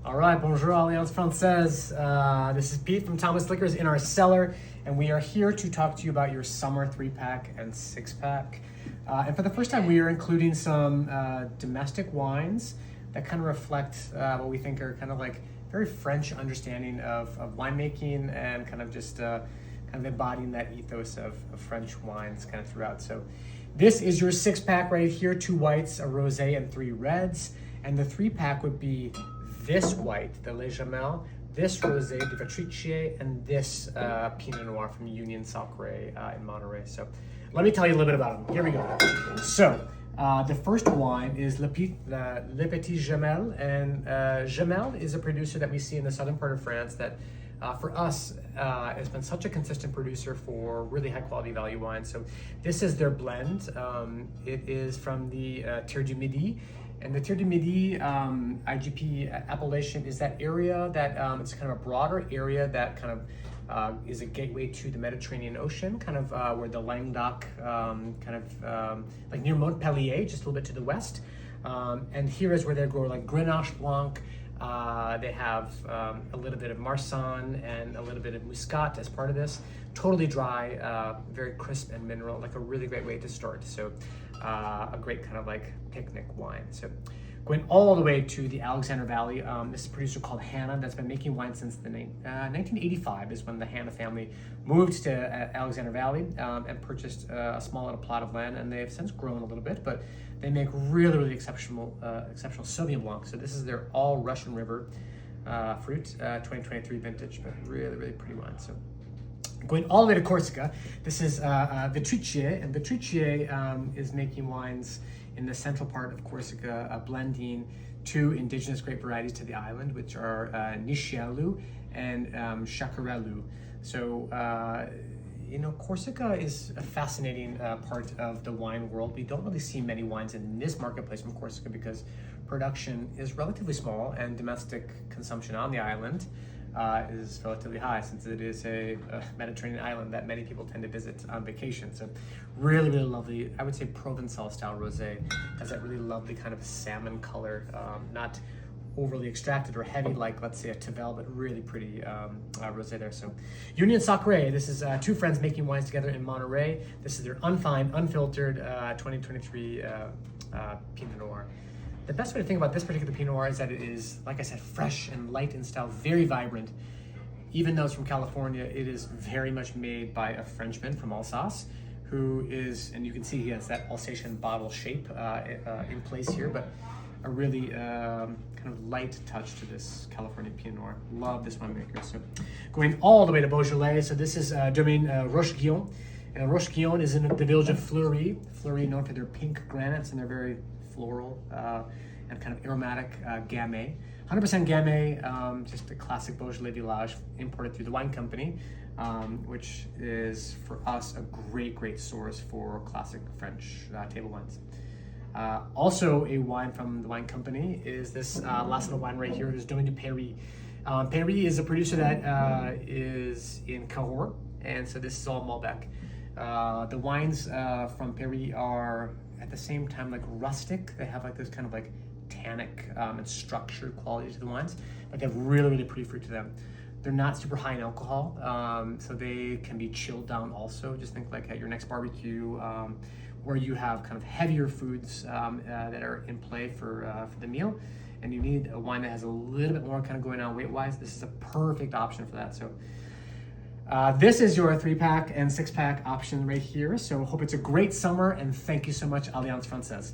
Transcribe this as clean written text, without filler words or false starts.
All right, bonjour, Alliance Française. This is Pete from Thomas Liquors in our cellar, and we are here to talk to you about your summer 3-pack and 6-pack. And for the first time, we are including some domestic wines that kind of reflect what we think are kind of like very French understanding of winemaking and kind of just kind of embodying that ethos of French wines kind of throughout. So this is your 6-pack right here, 2 whites, a rosé, and 3 reds. And the 3-pack would be this white, the Les Jamel, this rosé, the Vitrice, and this Pinot Noir from Union Sacré in Monterey. So let me tell you a little bit about them. Here we go. So the first wine is Le Petit Jamel, and Jamel is a producer that we see in the southern part of France that for us has been such a consistent producer for really high quality value wine. So this is their blend. It is from the Terre du Midi. And the Terre du Midi IGP appellation is that area that it's kind of a broader area that kind of is a gateway to the Mediterranean Ocean, kind of where the Languedoc, like near Montpellier, just a little bit to the west. And here is where they grow like Grenache Blanc. They have a little bit of Marsanne and a little bit of Muscat as part of this. Totally dry, very crisp and mineral, like a really great way to start. So a great kind of like picnic wine. So going all the way to the Alexander Valley, this is a producer called Hannah that's been making wine since the 1985 is when the Hannah family moved to Alexander Valley and purchased a small little plot of land, and they have since grown a little bit, but they make really exceptional Sauvignon Blanc. So this is their all Russian River fruit, 2023 vintage, but really pretty wine. So going all the way to Corsica, this is Vitrice, and Vitrice is making wines in the central part of Corsica, blending 2 indigenous grape varieties to the island, which are Niscialu and Chacarello. So, Corsica is a fascinating part of the wine world. We don't really see many wines in this marketplace from Corsica because production is relatively small and domestic consumption on the island is relatively high, since it is a Mediterranean island that many people tend to visit on vacation. So really lovely, I would say Provençal style rosé. Has that really lovely kind of salmon color, not overly extracted or heavy like, let's say, a Tavel, but really pretty rosé there. So Union Sacré, this is 2 friends making wines together in Monterey. This is their unfined, unfiltered 2023 Pinot Noir. The best way to think about this particular Pinot Noir is that it is, like I said, fresh and light in style, very vibrant. Even though it's from California, it is very much made by a Frenchman from Alsace, who is, and you can see he has that Alsatian bottle shape in place here, but a really kind of light touch to this California Pinot Noir. Love this winemaker. So going all the way to Beaujolais, so this is Domaine Roche-Guyon. And Roche-Guyon is in the village of Fleury. Fleury known for their pink granites and their very floral and kind of aromatic Gamay. 100% Gamay, just a classic Beaujolais village imported through the wine company, which is for us a great source for classic French table wines. Also a wine from the wine company is this last little wine right here, is Domaine du Paris. Paris is a producer that is in Cahors, and so this is all Malbec. The wines from Paris are at the same time like rustic. They have like this kind of like tannic and structured quality to the wines, but they have really pretty fruit to them. They're not super high in alcohol, so they can be chilled down also. Just think like at your next barbecue, where you have kind of heavier foods that are in play for the meal, and you need a wine that has a little bit more kind of going on weight-wise. This is a perfect option for that. So this is your 3-pack and 6-pack option right here. So hope it's a great summer, and thank you so much, Alliance Française.